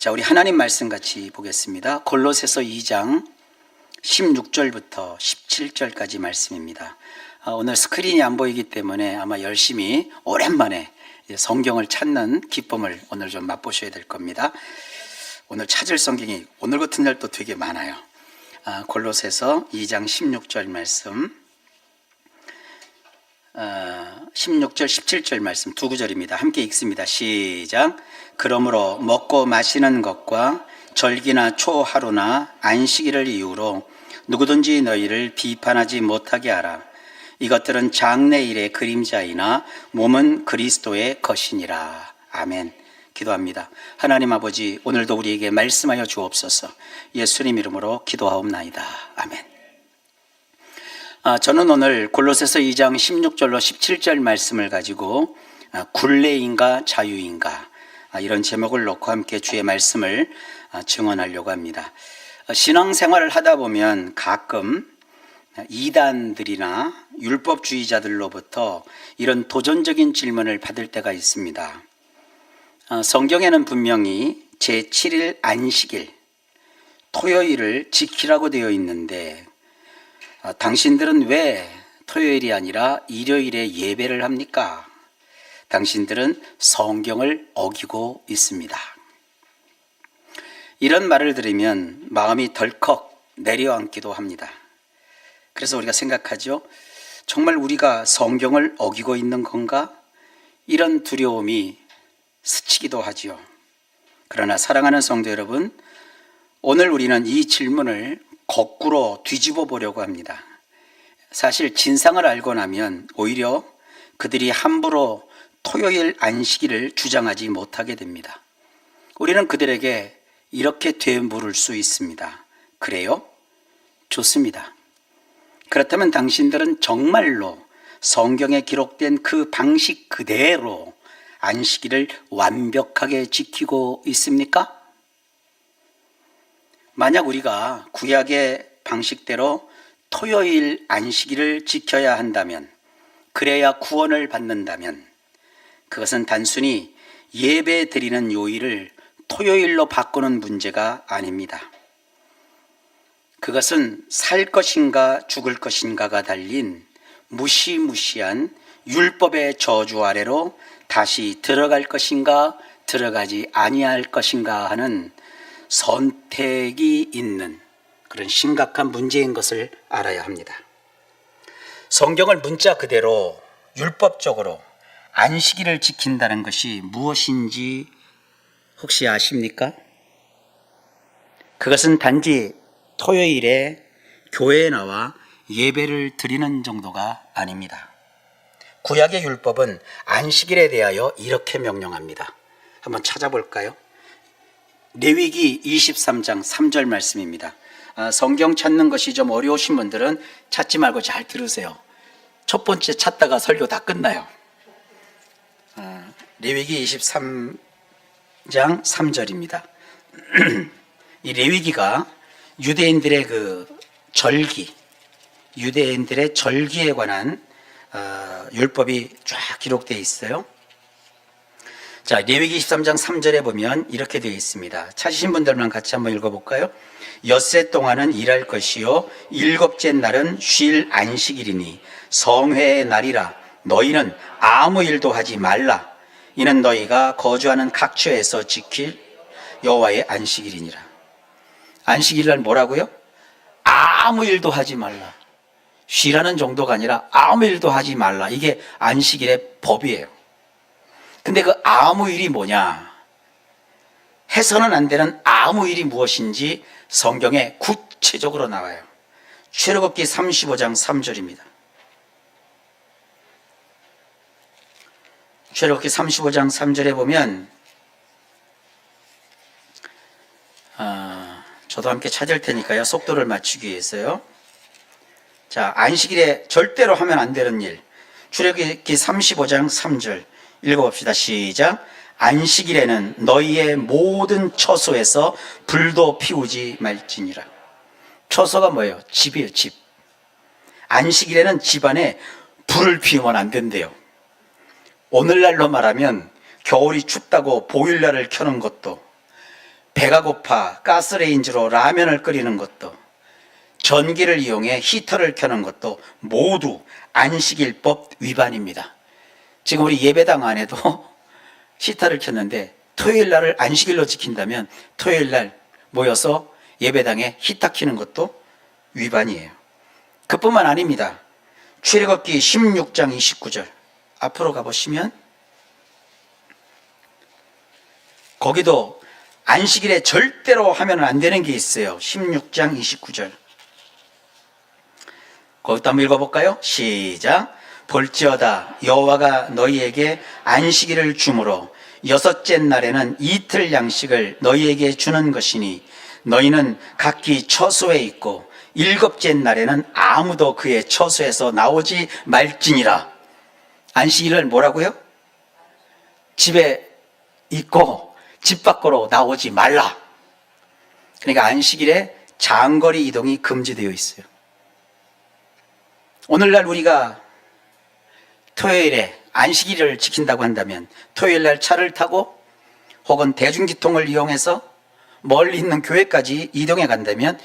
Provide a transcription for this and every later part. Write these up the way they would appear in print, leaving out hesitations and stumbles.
자, 우리 하나님 말씀 같이 보겠습니다. 골로새서 2장 16절부터 17절까지 말씀입니다. 오늘 스크린이 안 보이기 때문에 아마 열심히 오랜만에 성경을 찾는 기쁨을 오늘 좀 맛보셔야 될 겁니다. 오늘 찾을 성경이 오늘 같은 날도 되게 많아요. 골로새서 2장 16절 말씀, 16절 17절 말씀 두 구절입니다. 함께 읽습니다. 시작. 그러므로 먹고 마시는 것과 절기나 초하루나 안식일을 이유로 누구든지 너희를 비판하지 못하게 하라. 이것들은 장래일의 그림자이나 몸은 그리스도의 것이니라. 아멘. 기도합니다. 하나님 아버지, 오늘도 우리에게 말씀하여 주옵소서. 예수님 이름으로 기도하옵나이다. 아멘. 저는 오늘 골로새서 2장 16절로 17절 말씀을 가지고 굴레인가 자유인가 이런 제목을 놓고 함께 주의 말씀을 증언하려고 합니다. 신앙생활을 하다 보면 가끔 이단들이나 율법주의자들로부터 이런 도전적인 질문을 받을 때가 있습니다. 성경에는 분명히 제7일 안식일, 토요일을 지키라고 되어 있는데 당신들은 왜 토요일이 아니라 일요일에 예배를 합니까? 당신들은 성경을 어기고 있습니다. 이런 말을 들으면 마음이 덜컥 내려앉기도 합니다. 그래서 우리가 생각하죠. 정말 우리가 성경을 어기고 있는 건가? 이런 두려움이 스치기도 하지요. 그러나 사랑하는 성도 여러분, 오늘 우리는 이 질문을 거꾸로 뒤집어 보려고 합니다. 사실 진상을 알고 나면 오히려 그들이 함부로 토요일 안식일을 주장하지 못하게 됩니다. 우리는 그들에게 이렇게 되물을 수 있습니다. 그래요? 좋습니다. 그렇다면 당신들은 정말로 성경에 기록된 그 방식 그대로 안식일을 완벽하게 지키고 있습니까? 만약 우리가 구약의 방식대로 토요일 안식일을 지켜야 한다면, 그래야 구원을 받는다면, 그것은 단순히 예배 드리는 요일을 토요일로 바꾸는 문제가 아닙니다. 그것은 살 것인가 죽을 것인가가 달린 무시무시한 율법의 저주 아래로 다시 들어갈 것인가 들어가지 아니할 것인가 하는 선택이 있는 그런 심각한 문제인 것을 알아야 합니다. 성경을 문자 그대로 율법적으로 안식일을 지킨다는 것이 무엇인지 혹시 아십니까? 그것은 단지 토요일에 교회에 나와 예배를 드리는 정도가 아닙니다. 구약의 율법은 안식일에 대하여 이렇게 명령합니다. 한번 찾아볼까요? 레위기 23장 3절 말씀입니다. 성경 찾는 것이 좀 어려우신 분들은 찾지 말고 잘 들으세요. 첫 번째 찾다가 설교 다 끝나요. 레위기 23장 3절입니다. 이 레위기가 유대인들의 그 절기, 유대인들의 절기에 관한 율법이 쫙 기록되어 있어요. 자, 레위기 23장 3절에 보면 이렇게 되어 있습니다. 찾으신 분들만 같이 한번 읽어볼까요? 엿새 동안은 일할 것이요 일곱째 날은 쉴 안식일이니 성회의 날이라. 너희는 아무 일도 하지 말라. 이는 너희가 거주하는 각처에서 지킬 여호와의 안식일이니라. 안식일날 뭐라고요? 아무 일도 하지 말라. 쉬라는 정도가 아니라 아무 일도 하지 말라. 이게 안식일의 법이에요. 근데 그 아무 일이 뭐냐? 해서는 안 되는 아무 일이 무엇인지 성경에 구체적으로 나와요. 출애굽기 35장 3절입니다. 출애굽기 35장 3절에 보면 저도 함께 찾을 테니까요. 속도를 맞추기 위해서요. 자, 안식일에 절대로 하면 안 되는 일. 출애굽기 35장 3절 읽어봅시다. 시작. 안식일에는 너희의 모든 처소에서 불도 피우지 말지니라. 처소가 뭐예요? 집이에요, 집. 안식일에는 집안에 불을 피우면 안 된대요. 오늘날로 말하면 겨울이 춥다고 보일러를 켜는 것도 배가 고파 가스레인지로 라면을 끓이는 것도, 전기를 이용해 히터를 켜는 것도 모두 안식일법 위반입니다. 지금 우리 예배당 안에도 히터를 켰는데 토요일 날을 안식일로 지킨다면 토요일 날 모여서 예배당에 히터 켜는 것도 위반이에요. 그뿐만 아닙니다. 출애굽기 16장 29절 앞으로 가보시면 거기도 안식일에 절대로 하면 안 되는 게 있어요. 16장 29절. 거기도 한번 읽어볼까요? 시작. 볼지어다 여호와가 너희에게 안식일을 주므로 여섯째 날에는 이틀 양식을 너희에게 주는 것이니 너희는 각기 처소에 있고 일곱째 날에는 아무도 그의 처소에서 나오지 말지니라. 안식일을 뭐라고요? 집에 있고 집 밖으로 나오지 말라. 그러니까 안식일에 장거리 이동이 금지되어 있어요. 오늘날 우리가 토요일에 안식일을 지킨다고 한다면 토요일 날 차를 타고 혹은 대중교통을 이용해서 멀리 있는 교회까지 이동해 간다면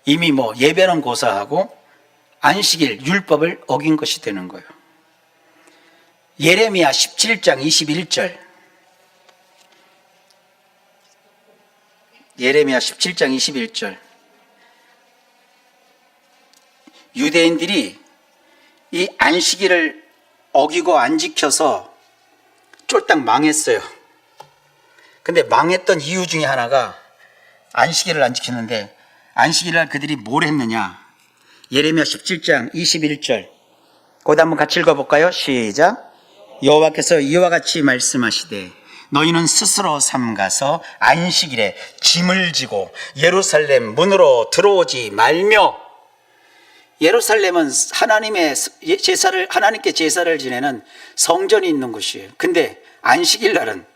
이미 예배는 고사하고 안식일 율법을 어긴 것이 되는 거예요. 예레미야 17장 21절. 예레미야 17장 21절. 유대인들이 이 안식일을 어기고 안 지켜서 쫄딱 망했어요. 근데 망했던 이유 중에 하나가 안식일을 안 지켰는데, 안식일날 그들이 뭘 했느냐. 예레미야 17장 21절 거기다 한번 같이 읽어볼까요? 시작. 여호와께서 이와 같이 말씀하시되 너희는 스스로 삼가서 안식일에 짐을 지고 예루살렘 문으로 들어오지 말며. 예루살렘은 하나님께 제사를 지내는 성전이 있는 곳이에요. 근데 안식일 날은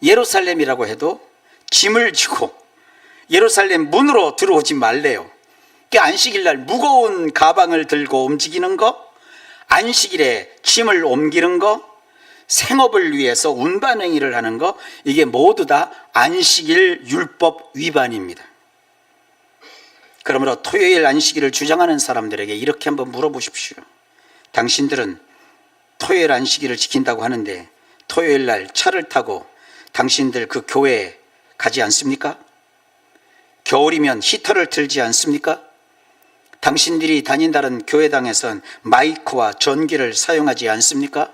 예루살렘이라고 해도 짐을 지고 예루살렘 문으로 들어오지 말래요. 그러니까 안식일 날 무거운 가방을 들고 움직이는 거, 안식일에 짐을 옮기는 거, 생업을 위해서 운반행위를 하는 거, 이게 모두 다 안식일 율법 위반입니다. 그러므로 토요일 안식일을 주장하는 사람들에게 이렇게 한번 물어보십시오. 당신들은 토요일 안식일을 지킨다고 하는데 토요일 날 차를 타고 당신들 그 교회에 가지 않습니까? 겨울이면 히터를 틀지 않습니까? 당신들이 다닌다는 교회당에선 마이크와 전기를 사용하지 않습니까?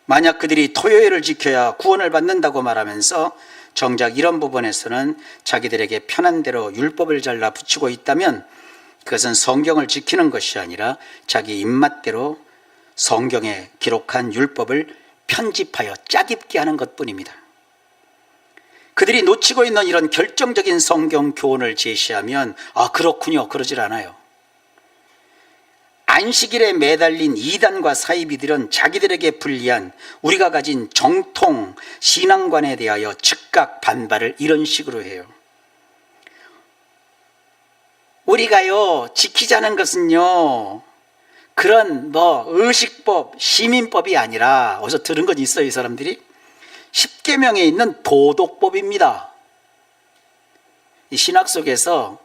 만약 그들이 토요일을 지켜야 구원을 받는다고 말하면서 정작 이런 부분에서는 자기들에게 편한 대로 율법을 잘라 붙이고 있다면 그것은 성경을 지키는 것이 아니라 자기 입맛대로 성경에 기록한 율법을 편집하여 짜깁게 하는 것뿐입니다. 그들이 놓치고 있는 이런 결정적인 성경 교훈을 제시하면 그렇군요, 그러질 않아요. 안식일에 매달린 이단과 사이비들은 자기들에게 불리한 우리가 가진 정통 신앙관에 대하여 즉각 반발을 이런 식으로 해요. 우리가요 지키자는 것은요 그런 의식법, 시민법이 아니라, 어디서 들은 건 있어요 이 사람들이? 십계명에 있는 도덕법입니다. 이 신학 속에서,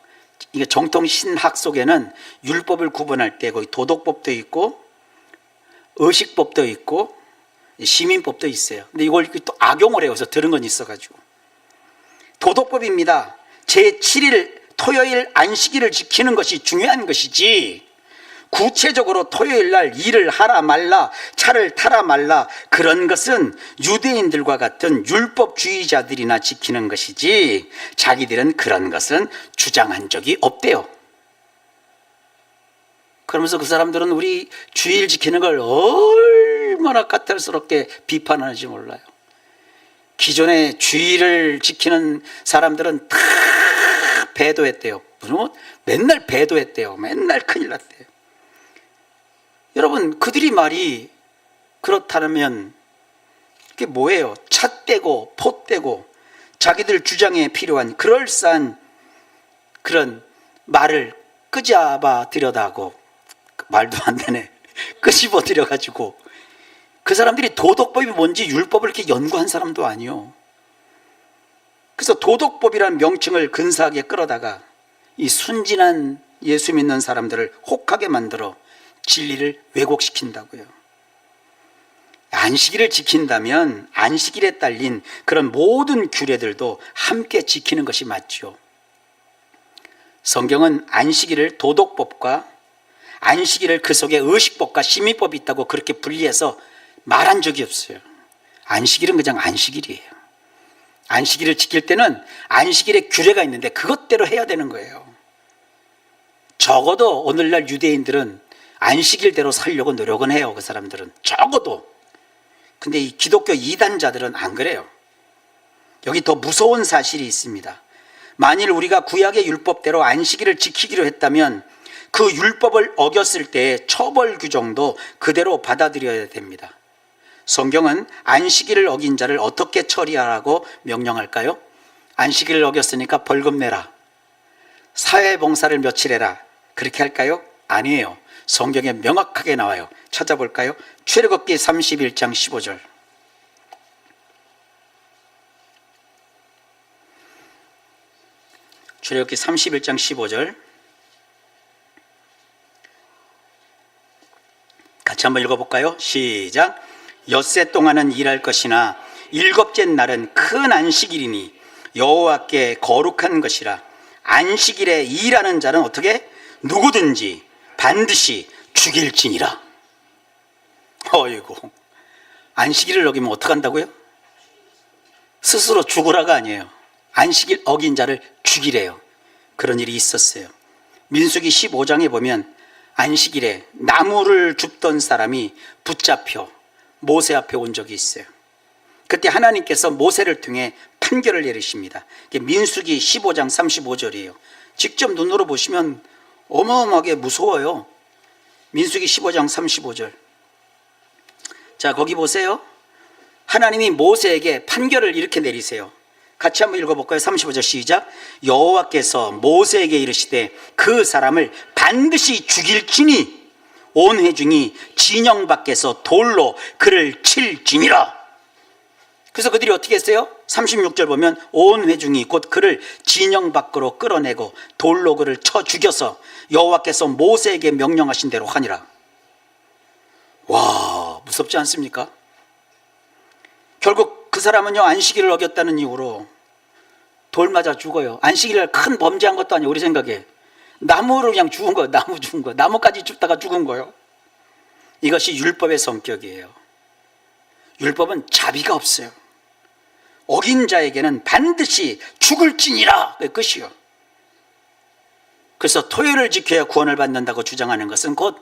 이게 정통 신학 속에는 율법을 구분할 때 거기 도덕법도 있고 의식법도 있고 시민법도 있어요. 근데 이걸 또 악용을 해서 들은 건 있어가지고. 도덕법입니다. 제7일 토요일 안식일을 지키는 것이 중요한 것이지, 구체적으로 토요일 날 일을 하라 말라, 차를 타라 말라, 그런 것은 유대인들과 같은 율법주의자들이나 지키는 것이지 자기들은 그런 것은 주장한 적이 없대요. 그러면서 그 사람들은 우리 주일 지키는 걸 얼마나 까탈스럽게 비판하는지 몰라요. 기존에 주일을 지키는 사람들은 다 배도했대요. 맨날 배도했대요. 맨날 큰일 났대요. 여러분, 그들이 말이 그렇다면 그게 뭐예요? 찻대고 포대고 자기들 주장에 필요한 그럴싸한 그런 말을 끄잡아 들여다고, 말도 안 되네, 끄집어 들여가지고, 그 사람들이 도덕법이 뭔지 율법을 이렇게 연구한 사람도 아니요. 그래서 도덕법이라는 명칭을 근사하게 끌어다가 이 순진한 예수 믿는 사람들을 혹하게 만들어 진리를 왜곡시킨다고요. 안식일을 지킨다면 안식일에 딸린 그런 모든 규례들도 함께 지키는 것이 맞죠. 성경은 안식일을 도덕법과 안식일을 그 속에 의식법과 심의법이 있다고 그렇게 분리해서 말한 적이 없어요. 안식일은 그냥 안식일이에요. 안식일을 지킬 때는 안식일에 규례가 있는데 그것대로 해야 되는 거예요. 적어도 오늘날 유대인들은 안식일대로 살려고 노력은 해요. 그 사람들은 적어도. 근데 이 기독교 이단자들은 안 그래요. 여기 더 무서운 사실이 있습니다. 만일 우리가 구약의 율법대로 안식일을 지키기로 했다면 그 율법을 어겼을 때의 처벌 규정도 그대로 받아들여야 됩니다. 성경은 안식일을 어긴 자를 어떻게 처리하라고 명령할까요? 안식일을 어겼으니까 벌금 내라, 사회봉사를 며칠 해라, 그렇게 할까요? 아니에요. 성경에 명확하게 나와요. 찾아볼까요? 출애굽기 31장 15절. 출애굽기 31장 15절 같이 한번 읽어볼까요? 시작. 엿새 동안은 일할 것이나 일곱째 날은 큰 안식일이니 여호와께 거룩한 것이라. 안식일에 일하는 자는 어떻게? 누구든지 반드시 죽일지니라. 어이구, 안식일을 어기면 어떡한다고요? 스스로 죽으라가 아니에요. 안식일 어긴 자를 죽이래요. 그런 일이 있었어요. 민수기 15장에 보면 안식일에 나무를 줍던 사람이 붙잡혀 모세 앞에 온 적이 있어요. 그때 하나님께서 모세를 통해 판결을 내리십니다. 민수기 15장 35절이에요. 직접 눈으로 보시면 어마어마하게 무서워요. 민수기 15장 35절. 자, 거기 보세요. 하나님이 모세에게 판결을 이렇게 내리세요. 같이 한번 읽어볼까요? 35절 시작. 여호와께서 모세에게 이르시되 그 사람을 반드시 죽일지니 온 회중이 진영 밖에서 돌로 그를 칠지니라. 그래서 그들이 어떻게 했어요? 36절 보면 온 회중이 곧 그를 진영 밖으로 끌어내고 돌로 그를 쳐 죽여서 여호와께서 모세에게 명령하신 대로 하니라. 와, 무섭지 않습니까? 결국 그 사람은요, 안식일을 어겼다는 이유로 돌 맞아 죽어요. 안식일을 큰 범죄한 것도 아니에요. 우리 생각에 나무로 그냥 죽은 거예요. 나무 죽은 거, 나무까지 줍다가 죽은 거예요. 이것이 율법의 성격이에요. 율법은 자비가 없어요. 어긴 자에게는 반드시 죽을지니라, 그 끝이요. 그래서 토요일을 지켜야 구원을 받는다고 주장하는 것은 곧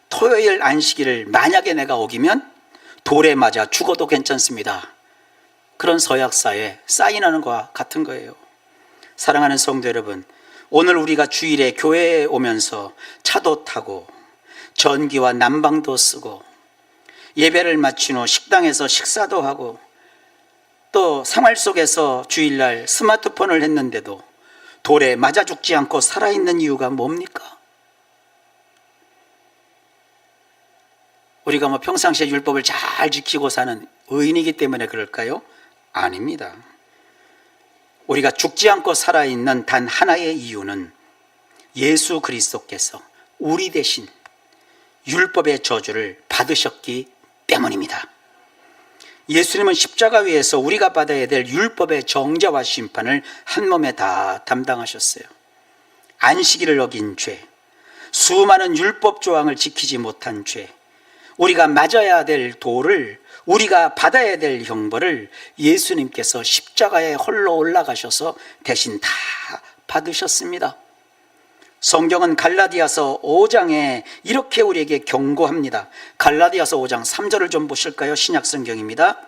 토요일 안식일을 만약에 내가 어기면 돌에 맞아 죽어도 괜찮습니다, 그런 서약사에 사인하는 것과 같은 거예요. 사랑하는 성도 여러분, 오늘 우리가 주일에 교회에 오면서 차도 타고 전기와 난방도 쓰고 예배를 마친 후 식당에서 식사도 하고 또 생활 속에서 주일날 스마트폰을 했는데도 돌에 맞아 죽지 않고 살아있는 이유가 뭡니까? 우리가 평상시에 율법을 잘 지키고 사는 의인이기 때문에 그럴까요? 아닙니다. 우리가 죽지 않고 살아있는 단 하나의 이유는 예수 그리스도께서 우리 대신 율법의 저주를 받으셨기 때문입니다. 예수님은 십자가 위에서 우리가 받아야 될 율법의 정죄와 심판을 한 몸에 다 담당하셨어요. 안식일을 어긴 죄, 수많은 율법 조항을 지키지 못한 죄, 우리가 맞아야 될 돌을, 우리가 받아야 될 형벌을 예수님께서 십자가에 홀로 올라가셔서 대신 다 받으셨습니다. 성경은 갈라디아서 5장에 이렇게 우리에게 경고합니다. 갈라디아서 5장 3절을 좀 보실까요? 신약 성경입니다.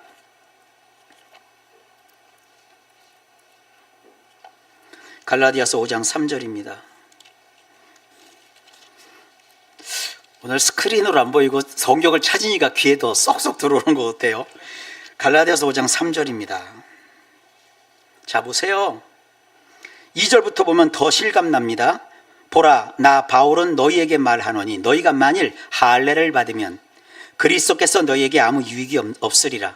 갈라디아서 5장 3절입니다. 오늘 스크린으로 안 보이고 성경을 찾으니까 귀에 더 쏙쏙 들어오는 것 같아요. 갈라디아서 5장 3절입니다. 자, 보세요. 2절부터 보면 더 실감납니다. 보라, 나 바울은 너희에게 말하노니 너희가 만일 할례를 받으면 그리스도께서 너희에게 아무 유익이 없으리라.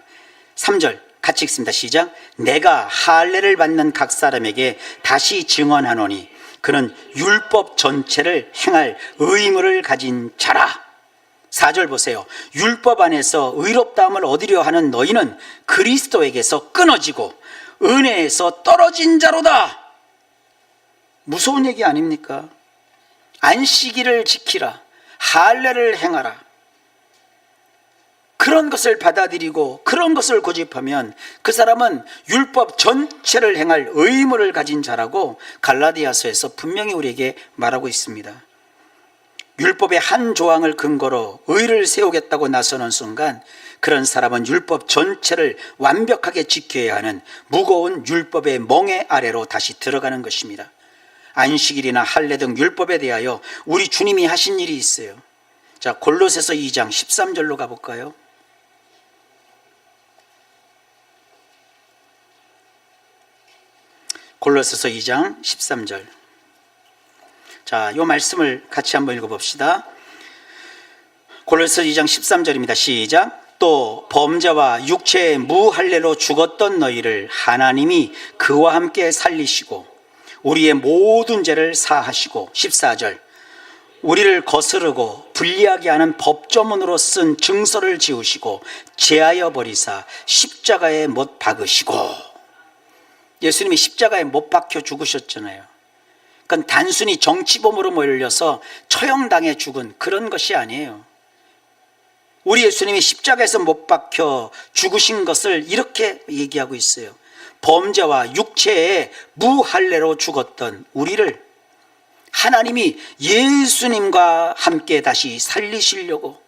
3절, 같이 읽습니다. 시작. 내가 할례를 받는 각 사람에게 다시 증언하노니 그는 율법 전체를 행할 의무를 가진 자라. 4절 보세요. 율법 안에서 의롭다함을 얻으려 하는 너희는 그리스도에게서 끊어지고 은혜에서 떨어진 자로다. 무서운 얘기 아닙니까? 안식일을 지키라, 할례를 행하라, 그런 것을 받아들이고 그런 것을 고집하면 그 사람은 율법 전체를 행할 의무를 가진 자라고 갈라디아서에서 분명히 우리에게 말하고 있습니다. 율법의 한 조항을 근거로 의를 세우겠다고 나서는 순간 그런 사람은 율법 전체를 완벽하게 지켜야 하는 무거운 율법의 멍에 아래로 다시 들어가는 것입니다. 안식일이나 할례 등 율법에 대하여 우리 주님이 하신 일이 있어요. 자, 골로새서 2장 13절로 가볼까요? 골로새서 2장 13절. 자, 이 말씀을 같이 한번 읽어봅시다. 골로새서 2장 13절입니다. 시작. 또 범죄와 육체의 무할례로 죽었던 너희를 하나님이 그와 함께 살리시고 우리의 모든 죄를 사하시고 14절. 우리를 거스르고 불리하게 하는 법조문으로 쓴 증서를 지우시고 제하여 버리사 십자가에 못 박으시고. 예수님이 십자가에 못 박혀 죽으셨잖아요. 그건 단순히 정치범으로 몰려서 처형당해 죽은 그런 것이 아니에요. 우리 예수님이 십자가에서 못 박혀 죽으신 것을 이렇게 얘기하고 있어요. 범죄와 육체의 무할례로 죽었던 우리를 하나님이 예수님과 함께 다시 살리시려고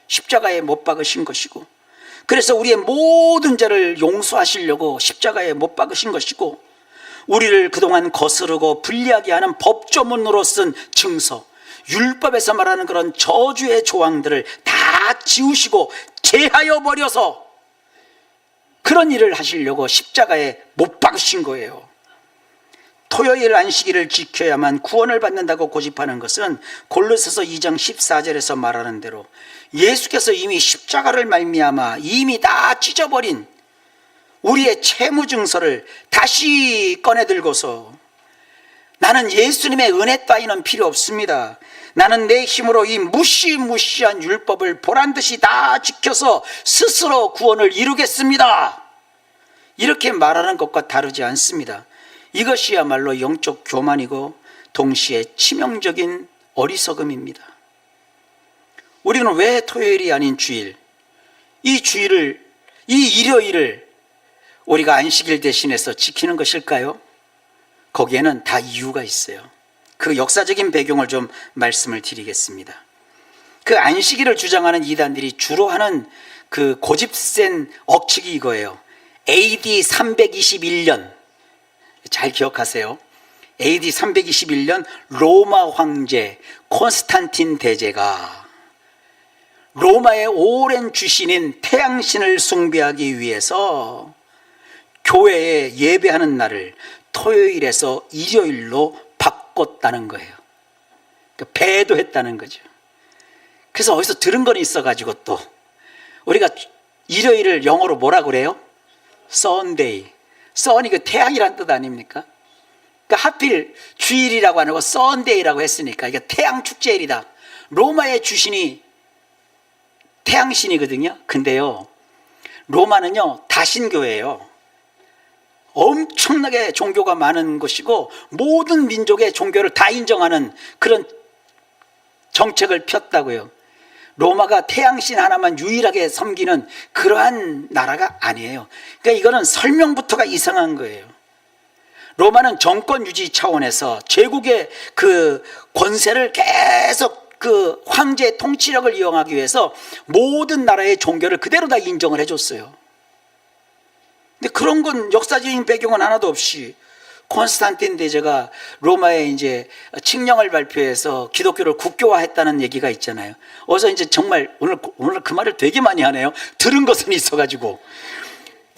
십자가에 못 박으신 것이고, 그래서 우리의 모든 죄를 용서하시려고 십자가에 못 박으신 것이고, 우리를 그동안 거스르고 불리하게 하는 법조문으로 쓴 증서, 율법에서 말하는 그런 저주의 조항들을 다 지우시고 제하여 버려서 그런 일을 하시려고 십자가에 못 박으신 거예요. 토요일 안식일을 지켜야만 구원을 받는다고 고집하는 것은 골로새서 2장 14절에서 말하는 대로 예수께서 이미 십자가를 말미암아 이미 다 찢어버린 우리의 채무증서를 다시 꺼내들고서 나는 예수님의 은혜 따위는 필요 없습니다. 나는 내 힘으로 이 무시무시한 율법을 보란듯이 다 지켜서 스스로 구원을 이루겠습니다. 이렇게 말하는 것과 다르지 않습니다. 이것이야말로 영적 교만이고 동시에 치명적인 어리석음입니다. 우리는 왜 토요일이 아닌 주일, 이 일요일을 우리가 안식일 대신해서 지키는 것일까요? 거기에는 다 이유가 있어요. 그 역사적인 배경을 좀 말씀을 드리겠습니다. 그 안식일을 주장하는 이단들이 주로 하는 그 고집센 억측이 이거예요. AD 321년, 잘 기억하세요. AD 321년 로마 황제 콘스탄틴 대제가 로마의 오랜 주신인 태양신을 숭배하기 위해서 교회에 예배하는 날을 토요일에서 일요일로 바꿨다는 거예요. 그러니까 배도했다는 거죠. 그래서 어디서 들은 건 있어가지고 또 우리가 일요일을 영어로 뭐라 그래요? Sunday. Sun이 그 태양이란 뜻 아닙니까? 그러니까 하필 주일이라고 안 하고 Sunday라고 했으니까 이게 태양 축제일이다. 로마의 주신이 태양신이거든요. 근데요, 로마는요 다신교회예요. 엄청나게 종교가 많은 곳이고 모든 민족의 종교를 다 인정하는 그런 정책을 폈다고요. 로마가 태양신 하나만 유일하게 섬기는 그러한 나라가 아니에요. 그러니까 이거는 설명부터가 이상한 거예요. 로마는 정권 유지 차원에서 제국의 그 권세를 계속 그 황제의 통치력을 이용하기 위해서 모든 나라의 종교를 그대로 다 인정을 해줬어요. 근데 그런 건 역사적인 배경은 하나도 없이 콘스탄틴 대제가 로마에 이제 칙령을 발표해서 기독교를 국교화했다는 얘기가 있잖아요. 어서 이제 정말 오늘 그 말을 되게 많이 하네요. 들은 것은 있어가지고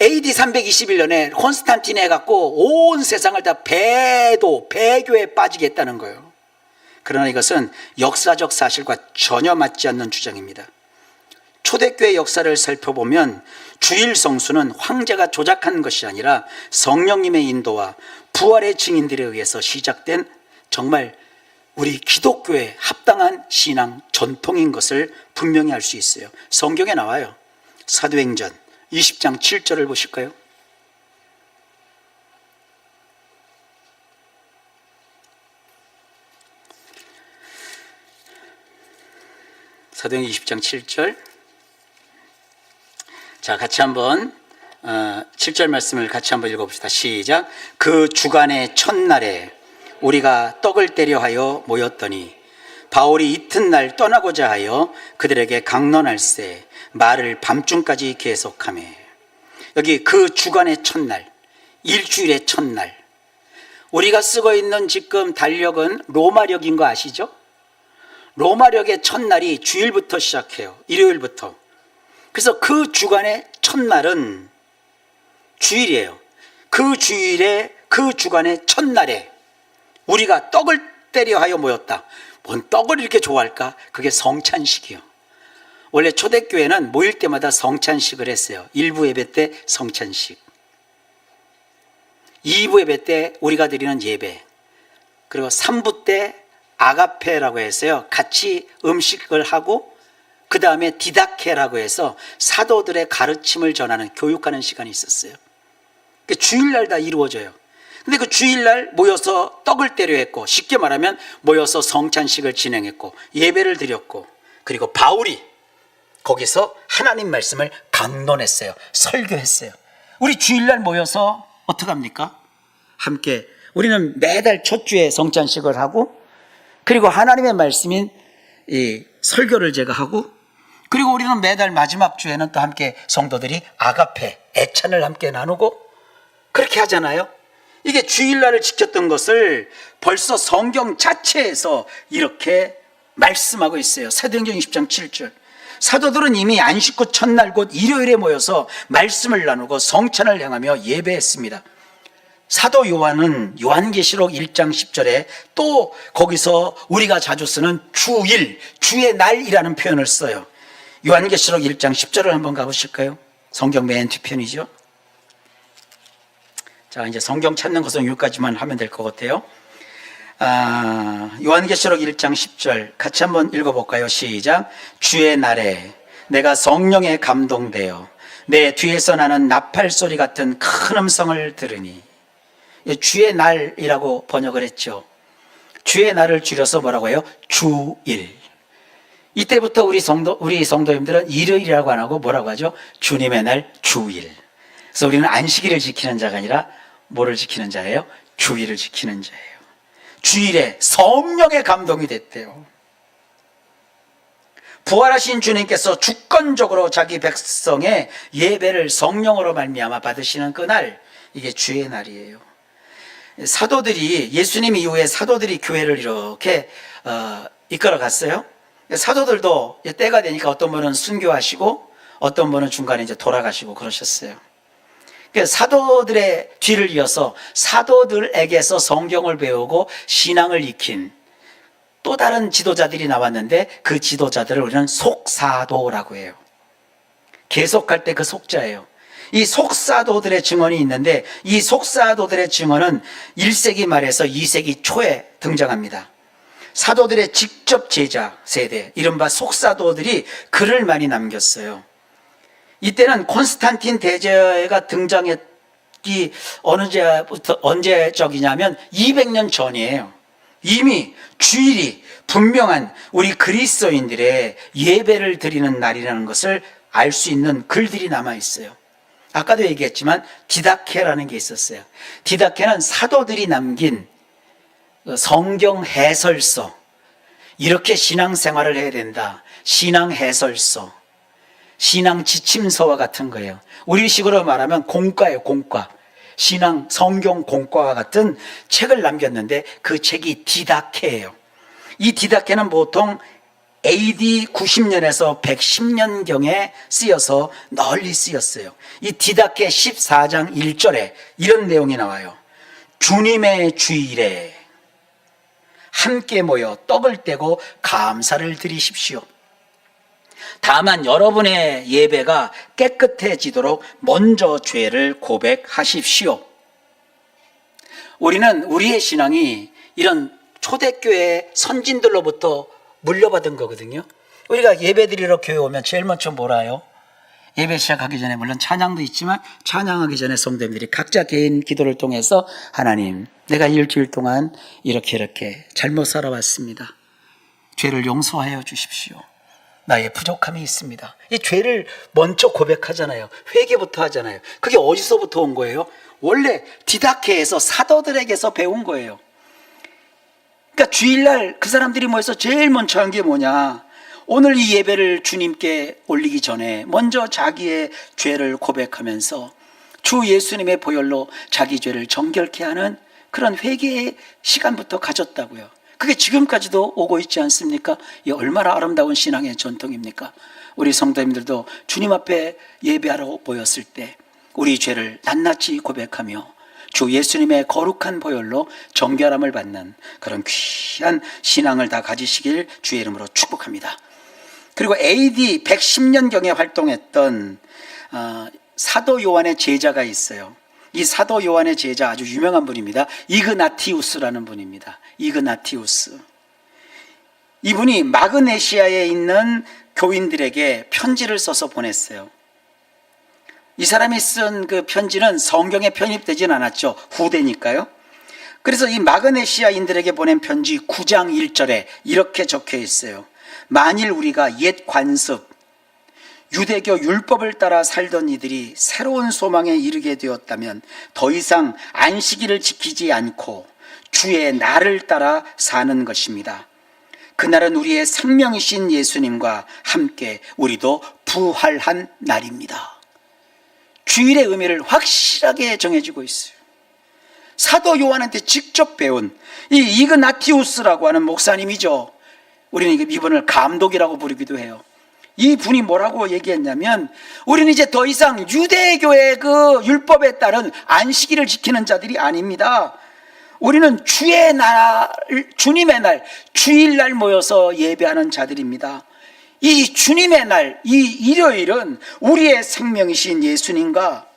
AD 321년에 콘스탄틴이 해갖고 온 세상을 다 배교에 빠지게 했다는 거예요. 그러나 이것은 역사적 사실과 전혀 맞지 않는 주장입니다. 초대교회 역사를 살펴보면 주일 성수는 황제가 조작한 것이 아니라 성령님의 인도와 부활의 증인들에 의해서 시작된 정말 우리 기독교에 합당한 신앙 전통인 것을 분명히 알 수 있어요. 성경에 나와요. 사도행전 20장 7절을 보실까요? 사도행전 20장 7절. 자, 같이 한번 7절 말씀을 같이 한번 읽어봅시다. 시작. 그 주간의 첫날에 우리가 떡을 떼려 하여 모였더니 바울이 이튿날 떠나고자 하여 그들에게 강론할세 말을 밤중까지 계속하며. 여기 그 주간의 첫날, 일주일의 첫날. 우리가 쓰고 있는 지금 달력은 로마력인 거 아시죠? 로마력의 첫날이 주일부터 시작해요. 일요일부터. 그래서 그 주간의 첫날은 주일이에요. 그 주일에 그 주간의 첫날에 우리가 떡을 떼려 하여 모였다. 뭔 떡을 이렇게 좋아할까? 그게 성찬식이요. 원래 초대교회는 모일 때마다 성찬식을 했어요. 1부 예배 때 성찬식, 2부 예배 때 우리가 드리는 예배, 그리고 3부 때 아가페라고 해서요, 같이 음식을 하고 그 다음에 디다케라고 해서 사도들의 가르침을 전하는 교육하는 시간이 있었어요. 주일날 다 이루어져요. 근데 그 주일날 모여서 떡을 떼려 했고, 쉽게 말하면 모여서 성찬식을 진행했고 예배를 드렸고, 그리고 바울이 거기서 하나님 말씀을 강론했어요. 설교했어요. 우리 주일날 모여서 어떻게 합니까? 함께 우리는 매달 첫 주에 성찬식을 하고, 그리고 하나님의 말씀인 이 설교를 제가 하고, 그리고 우리는 매달 마지막 주에는 또 함께 성도들이 아가페, 애찬을 함께 나누고 그렇게 하잖아요. 이게 주일날을 지켰던 것을 벌써 성경 자체에서 이렇게 말씀하고 있어요. 사도행전 20장 7절. 사도들은 이미 안식 후 첫날 곧 일요일에 모여서 말씀을 나누고 성찬을 행하며 예배했습니다. 사도 요한은 요한계시록 1장 10절에 또 거기서 우리가 자주 쓰는 주일, 주의 날이라는 표현을 써요. 요한계시록 1장 10절을 한번 가보실까요? 성경 맨 뒤편이죠. 자, 이제 성경 찾는 것은 여기까지만 하면 될 것 같아요. 요한계시록 1장 10절 같이 한번 읽어볼까요? 시작. 주의 날에 내가 성령에 감동되어 내 뒤에서 나는 나팔 소리 같은 큰 음성을 들으니. 주의 날이라고 번역을 했죠. 주의 날을 줄여서 뭐라고 해요? 주일. 이때부터 우리 성도님들은 일요일이라고 안 하고 뭐라고 하죠? 주님의 날, 주일. 그래서 우리는 안식일을 지키는 자가 아니라 뭐를 지키는 자예요? 주일을 지키는 자예요. 주일에 성령의 감동이 됐대요. 부활하신 주님께서 주권적으로 자기 백성의 예배를 성령으로 말미암아 받으시는 그날, 이게 주의 날이에요. 사도들이, 예수님 이후에 사도들이 교회를 이렇게 이끌어 갔어요. 사도들도 때가 되니까 어떤 분은 순교하시고 어떤 분은 중간에 이제 돌아가시고 그러셨어요. 사도들의 뒤를 이어서 사도들에게서 성경을 배우고 신앙을 익힌 또 다른 지도자들이 나왔는데, 그 지도자들을 우리는 속사도라고 해요. 계속할 때 그 속자예요. 이 속사도들의 증언이 있는데, 이 속사도들의 증언은 1세기 말에서 2세기 초에 등장합니다. 사도들의 직접 제자 세대, 이른바 속사도들이 글을 많이 남겼어요. 이때는 콘스탄틴 대제가 등장했기 언제적이냐면 200년 전이에요. 이미 주일이 분명한 우리 그리스도인들의 예배를 드리는 날이라는 것을 알 수 있는 글들이 남아 있어요. 아까도 얘기했지만 디다케라는 게 있었어요. 디다케는 사도들이 남긴 성경 해설서, 이렇게 신앙생활을 해야 된다, 신앙 해설서, 신앙 지침서와 같은 거예요. 우리식으로 말하면 공과예요. 공과. 신앙 성경 공과와 같은 책을 남겼는데 그 책이 디다케예요. 이 디다케는 보통 AD 90년에서 110년경에 쓰여서 널리 쓰였어요. 이 디다케 14장 1절에 이런 내용이 나와요. 주님의 주일에 함께 모여 떡을 떼고 감사를 드리십시오. 다만 여러분의 예배가 깨끗해지도록 먼저 죄를 고백하십시오. 우리는 우리의 신앙이 이런 초대교회 선진들로부터 물려받은 거거든요. 우리가 예배드리러 교회 오면 제일 먼저 뭐라 해요? 예배 시작하기 전에 물론 찬양도 있지만 찬양하기 전에 성도님들이 각자 개인 기도를 통해서 하나님, 내가 일주일 동안 이렇게 잘못 살아왔습니다. 죄를 용서하여 주십시오. 나의 부족함이 있습니다. 이 죄를 먼저 고백하잖아요. 회개부터 하잖아요. 그게 어디서부터 온 거예요? 원래 디다케에서 사도들에게서 배운 거예요. 그러니까 주일날 그 사람들이 모여서 제일 먼저 한 게 뭐냐? 오늘 이 예배를 주님께 올리기 전에 먼저 자기의 죄를 고백하면서 주 예수님의 보혈로 자기 죄를 정결케 하는 그런 회개의 시간부터 가졌다고요. 그게 지금까지도 오고 있지 않습니까? 이 얼마나 아름다운 신앙의 전통입니까? 우리 성도님들도 주님 앞에 예배하러 모였을 때 우리 죄를 낱낱이 고백하며 주 예수님의 거룩한 보혈로 정결함을 받는 그런 귀한 신앙을 다 가지시길 주의 이름으로 축복합니다. 그리고 AD 110년경에 활동했던 사도 요한의 제자가 있어요. 이 사도 요한의 제자 아주 유명한 분입니다. 이그나티우스라는 분입니다. 이그나티우스. 이분이 마그네시아에 있는 교인들에게 편지를 써서 보냈어요. 이 사람이 쓴 그 편지는 성경에 편입되진 않았죠. 후대니까요. 그래서 이 마그네시아인들에게 보낸 편지 9장 1절에 이렇게 적혀 있어요. 만일 우리가 옛 관습, 유대교 율법을 따라 살던 이들이 새로운 소망에 이르게 되었다면 더 이상 안식일을 지키지 않고 주의 날을 따라 사는 것입니다. 그날은 우리의 생명이신 예수님과 함께 우리도 부활한 날입니다. 주일의 의미를 확실하게 정해주고 있어요. 사도 요한한테 직접 배운 이 이그나티우스라고 하는 목사님이죠. 우리는 이분을 감독이라고 부르기도 해요. 이 분이 뭐라고 얘기했냐면 우리는 이제 더 이상 유대교의 그 율법에 따른 안식일을 지키는 자들이 아닙니다. 우리는 주의 날, 주님의 날, 주일날 모여서 예배하는 자들입니다. 이 주님의 날, 이 일요일은 우리의 생명이신 예수님과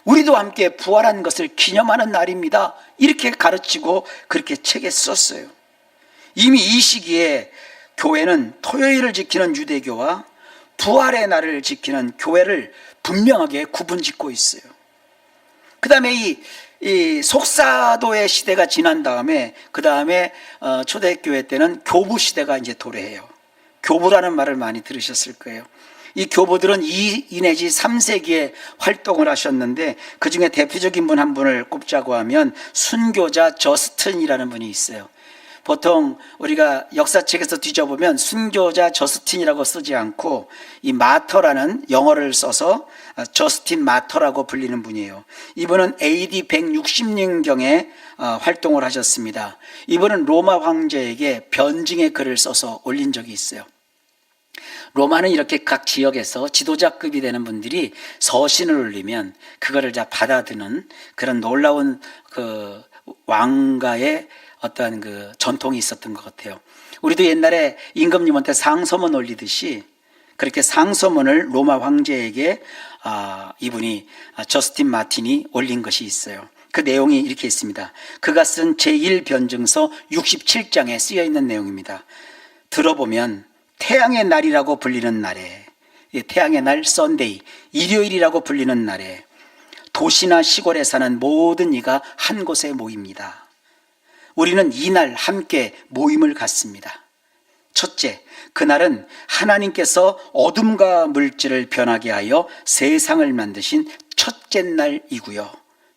우리도 함께 부활한 것을 기념하는 날입니다. 이렇게 가르치고 그렇게 책에 썼어요. 이미 이 시기에 교회는 토요일을 지키는 유대교와 부활의 날을 지키는 교회를 분명하게 구분짓고 있어요. 그 다음에 이 속사도의 시대가 지난 다음에 그 다음에 초대교회 때는 교부 시대가 이제 도래해요. 교부라는 말을 많이 들으셨을 거예요. 이 교부들은 2 내지 3세기에 활동을 하셨는데 그 중에 대표적인 분 한 분을 꼽자고 하면 순교자 저스틴이라는 분이 있어요. 보통 우리가 역사책에서 뒤져보면 순교자 저스틴이라고 쓰지 않고 이 마터라는 영어를 써서 저스틴 마터라고 불리는 분이에요. 이분은 AD 160년경에 활동을 하셨습니다. 이분은 로마 황제에게 변증의 글을 써서 올린 적이 있어요. 로마는 이렇게 각 지역에서 지도자급이 되는 분들이 서신을 올리면 그거를 다 받아드는 그런 놀라운 그 왕가의 어떠한 그 전통이 있었던 것 같아요. 우리도 옛날에 임금님한테 상소문 올리듯이 그렇게 상소문을 로마 황제에게 이분이 저스틴 마틴이 올린 것이 있어요. 그 내용이 이렇게 있습니다. 그가 쓴 제1변증서 67장에 쓰여 있는 내용입니다. 들어보면 태양의 날이라고 불리는 날에, 태양의 날 썬데이, 일요일이라고 불리는 날에 도시나 시골에 사는 모든 이가 한 곳에 모입니다. 우리는 이날 함께 모임을 갖습니다. 첫째, 그날은 하나님께서 어둠과 물질을 변하게 하여 세상을 만드신 첫째 날이고요.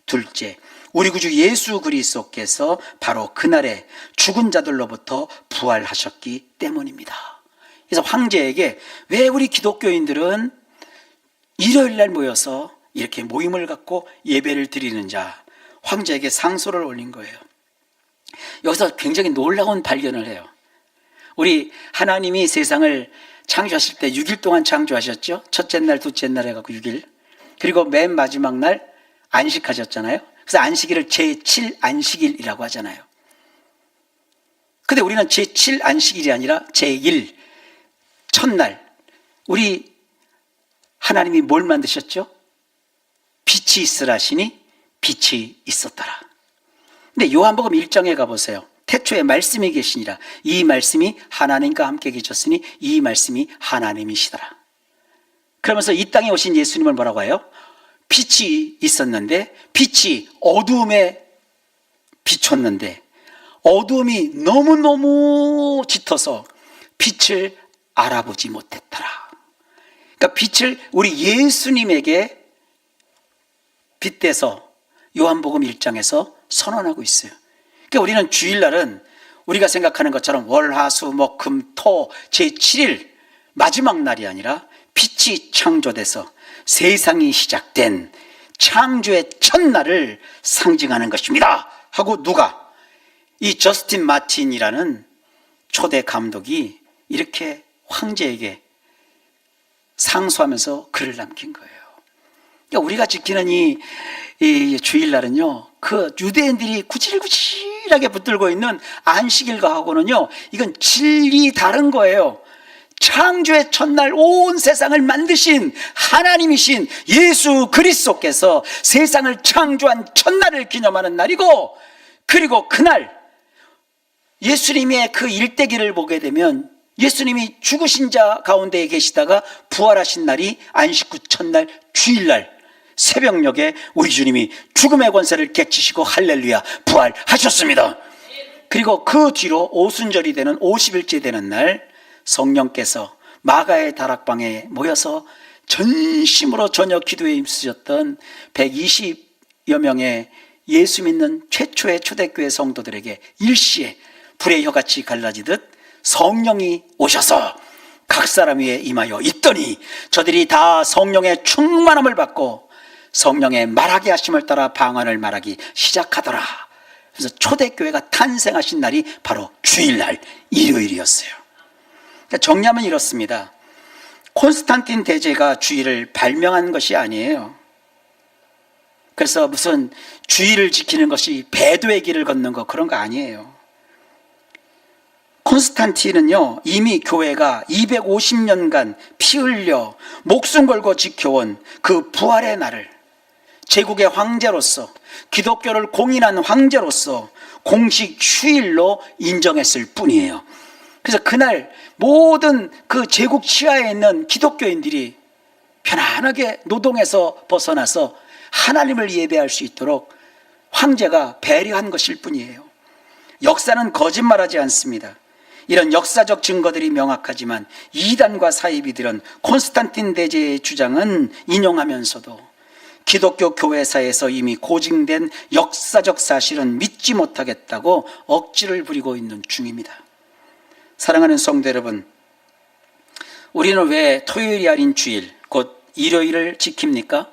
둘째, 우리 구주 예수 그리스도께서 바로 그날에 죽은 자들로부터 부활하셨기 때문입니다. 그래서 황제에게 왜 우리 기독교인들은 일요일 날 모여서 이렇게 모임을 갖고 예배를 드리는 자, 황제에게 상소를 올린 거예요. 여기서 굉장히 놀라운 발견을 해요. 우리 하나님이 세상을 창조하실 때 6일 동안 창조하셨죠. 첫째 날, 둘째 날 해갖고 6일. 그리고 맨 마지막 날 안식하셨잖아요. 그래서 안식일을 제7안식일이라고 하잖아요. 근데 우리는 제7안식일이 아니라 제1 첫날, 우리 하나님이 뭘 만드셨죠? 빛이 있으라 하시니 빛이 있었더라. 근데 요한복음 1장에 가보세요. 태초에 말씀이 계시니라. 이 말씀이 하나님과 함께 계셨으니 이 말씀이 하나님이시더라. 그러면서 이 땅에 오신 예수님을 뭐라고 해요? 빛이 있었는데 빛이 어두움에 비췄는데 어두움이 너무너무 짙어서 빛을 알아보지 못했더라. 그러니까 빛을 우리 예수님에게 빗대서 요한복음 1장에서 선언하고 있어요. 그러니까 우리는 주일날은 우리가 생각하는 것처럼 월, 화, 수, 목, 금, 토 제7일 마지막 날이 아니라 빛이 창조돼서 세상이 시작된 창조의 첫날을 상징하는 것입니다 하고 누가? 이 저스틴 마틴이라는 초대 감독이 이렇게 황제에게 상소하면서 글을 남긴 거예요. 그러니까 우리가 지키는 이 주일날은요, 그 유대인들이 구질구질하게 붙들고 있는 안식일과하고는요, 이건 질이 다른 거예요. 창조의 첫날 온 세상을 만드신 하나님이신 예수 그리스도께서 세상을 창조한 첫날을 기념하는 날이고, 그리고 그날 예수님의 그 일대기를 보게 되면 예수님이 죽으신 자 가운데에 계시다가 부활하신 날이 안식 후 첫날 주일날 새벽녘에 우리 주님이 죽음의 권세를 깨치시고 할렐루야 부활하셨습니다. 그리고 그 뒤로 오순절이 되는 50일째 되는 날 성령께서 마가의 다락방에 모여서 전심으로 저녁 기도에 힘쓰셨던 120여 명의 예수 믿는 최초의 초대교회 성도들에게 일시에 불의 혀같이 갈라지듯 성령이 오셔서 각 사람 위에 임하여 있더니 저들이 다 성령의 충만함을 받고 성령의 말하게 하심을 따라 방언을 말하기 시작하더라. 그래서 초대교회가 탄생하신 날이 바로 주일날 일요일이었어요. 그러니까 정리하면 이렇습니다. 콘스탄틴 대제가 주일을 발명한 것이 아니에요. 그래서 무슨 주일을 지키는 것이 배도의 길을 걷는 거 그런 거 아니에요. 콘스탄틴은요, 이미 교회가 250년간 피 흘려 목숨 걸고 지켜온 그 부활의 날을 제국의 황제로서 기독교를 공인한 황제로서 공식 휴일로 인정했을 뿐이에요. 그래서 그날 모든 그 제국 치하에 있는 기독교인들이 편안하게 노동에서 벗어나서 하나님을 예배할 수 있도록 황제가 배려한 것일 뿐이에요. 역사는 거짓말하지 않습니다. 이런 역사적 증거들이 명확하지만 이단과 사이비들은 콘스탄틴 대제의 주장은 인용하면서도 기독교 교회사에서 이미 고증된 역사적 사실은 믿지 못하겠다고 억지를 부리고 있는 중입니다. 사랑하는 성도 여러분, 우리는 왜 토요일이 아닌 주일, 곧 일요일을 지킵니까?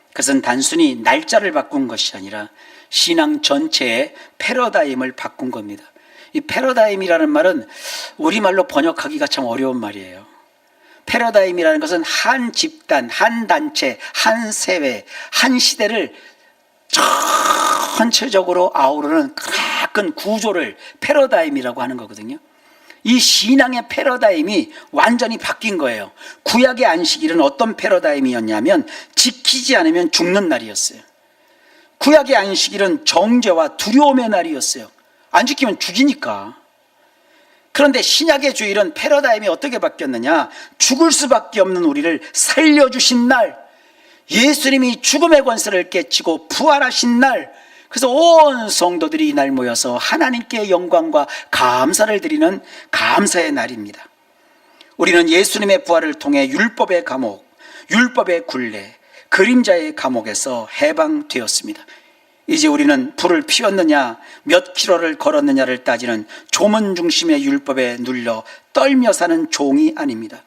그것은 단순히 날짜를 바꾼 것이 아니라 신앙 전체의 패러다임을 바꾼 겁니다. 이 패러다임이라는 말은 우리말로 번역하기가 참 어려운 말이에요. 패러다임이라는 것은 한 집단, 한 단체, 한 세회, 한 시대를 전체적으로 아우르는 큰 구조를 패러다임이라고 하는 거거든요. 이 신앙의 패러다임이 완전히 바뀐 거예요. 구약의 안식일은 어떤 패러다임이었냐면 지키지 않으면 죽는 날이었어요. 구약의 안식일은 정죄와 두려움의 날이었어요. 안 지키면 죽이니까. 그런데 신약의 주일은 패러다임이 어떻게 바뀌었느냐? 죽을 수밖에 없는 우리를 살려주신 날, 예수님이 죽음의 권세를 깨치고 부활하신 날, 그래서 온 성도들이 이날 모여서 하나님께 영광과 감사를 드리는 감사의 날입니다. 우리는 예수님의 부활을 통해 율법의 감옥, 율법의 굴레, 그림자의 감옥에서 해방되었습니다. 이제 우리는 불을 피웠느냐, 몇 킬로를 걸었느냐를 따지는 조문 중심의 율법에 눌려 떨며 사는 종이 아닙니다.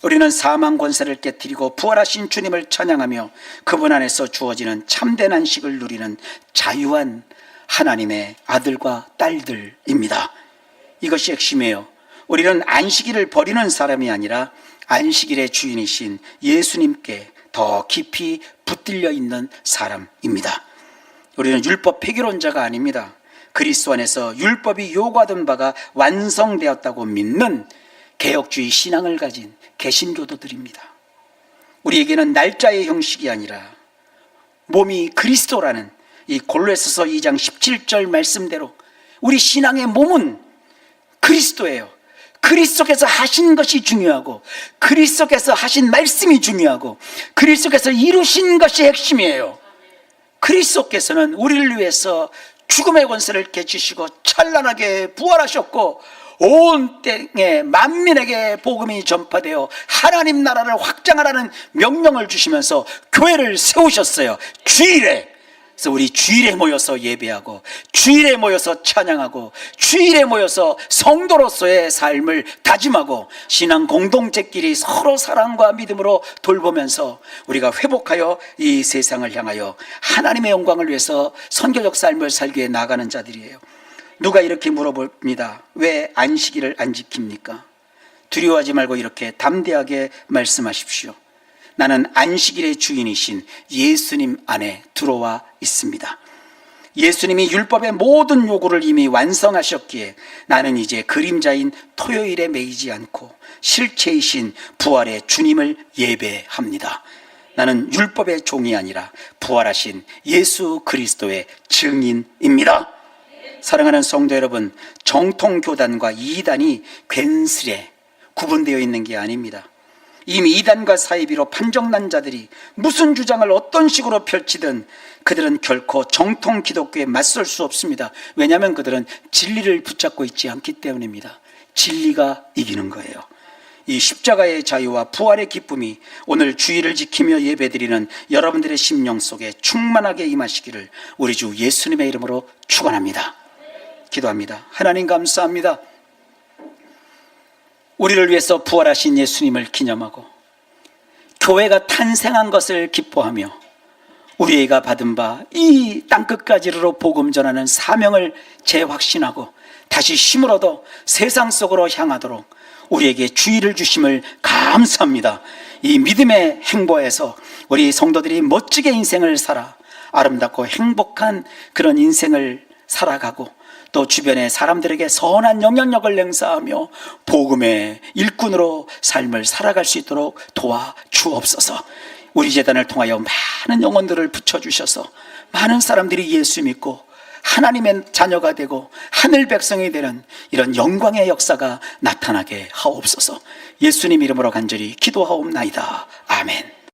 우리는 사망 권세를 깨뜨리고 부활하신 주님을 찬양하며 그분 안에서 주어지는 참된 안식을 누리는 자유한 하나님의 아들과 딸들입니다. 이것이 핵심이에요. 우리는 안식일을 버리는 사람이 아니라 안식일의 주인이신 예수님께 더 깊이 붙들려 있는 사람입니다. 우리는 율법 폐기론자가 아닙니다. 그리스도 안에서 율법이 요구하던 바가 완성되었다고 믿는 개혁주의 신앙을 가진 개신교도들입니다. 우리에게는 날짜의 형식이 아니라 몸이 그리스도라는 이 골로새서 2장 17절 말씀대로 우리 신앙의 몸은 그리스도예요. 그리스도께서 하신 것이 중요하고, 그리스도께서 하신 말씀이 중요하고, 그리스도께서 이루신 것이 핵심이에요. 그리스도께서는 우리를 위해서 죽음의 권세를 깨치시고 찬란하게 부활하셨고, 온 땅에 만민에게 복음이 전파되어 하나님 나라를 확장하라는 명령을 주시면서 교회를 세우셨어요. 주일에. 그래서 우리 주일에 모여서 예배하고, 주일에 모여서 찬양하고, 주일에 모여서 성도로서의 삶을 다짐하고, 신앙 공동체끼리 서로 사랑과 믿음으로 돌보면서 우리가 회복하여 이 세상을 향하여 하나님의 영광을 위해서 선교적 삶을 살기 위해 나가는 자들이에요. 누가 이렇게 물어봅니다. 왜 안식일을 안 지킵니까? 두려워하지 말고 이렇게 담대하게 말씀하십시오. 나는 안식일의 주인이신 예수님 안에 들어와 있습니다. 예수님이 율법의 모든 요구를 이미 완성하셨기에 나는 이제 그림자인 토요일에 매이지 않고 실체이신 부활의 주님을 예배합니다. 나는 율법의 종이 아니라 부활하신 예수 그리스도의 증인입니다. 사랑하는 성도 여러분, 정통교단과 이단이 괜스레 구분되어 있는 게 아닙니다. 이미 이단과 사이비로 판정난 자들이 무슨 주장을 어떤 식으로 펼치든 그들은 결코 정통 기독교에 맞설 수 없습니다. 왜냐하면 그들은 진리를 붙잡고 있지 않기 때문입니다. 진리가 이기는 거예요. 이 십자가의 자유와 부활의 기쁨이 오늘 주일을 지키며 예배드리는 여러분들의 심령 속에 충만하게 임하시기를 우리 주 예수님의 이름으로 축원합니다. 기도합니다. 하나님 감사합니다. 우리를 위해서 부활하신 예수님을 기념하고 교회가 탄생한 것을 기뻐하며 우리가 받은 바 이 땅끝까지 이르러 복음 전하는 사명을 재확신하고 다시 힘을 얻어 세상 속으로 향하도록 우리에게 주의를 주심을 감사합니다. 이 믿음의 행보에서 우리 성도들이 멋지게 인생을 살아 아름답고 행복한 그런 인생을 살아가고 또 주변의 사람들에게 선한 영향력을 행사하며 복음의 일꾼으로 삶을 살아갈 수 있도록 도와주옵소서. 우리 재단을 통하여 많은 영혼들을 붙여주셔서 많은 사람들이 예수 믿고 하나님의 자녀가 되고 하늘 백성이 되는 이런 영광의 역사가 나타나게 하옵소서. 예수님 이름으로 간절히 기도하옵나이다. 아멘.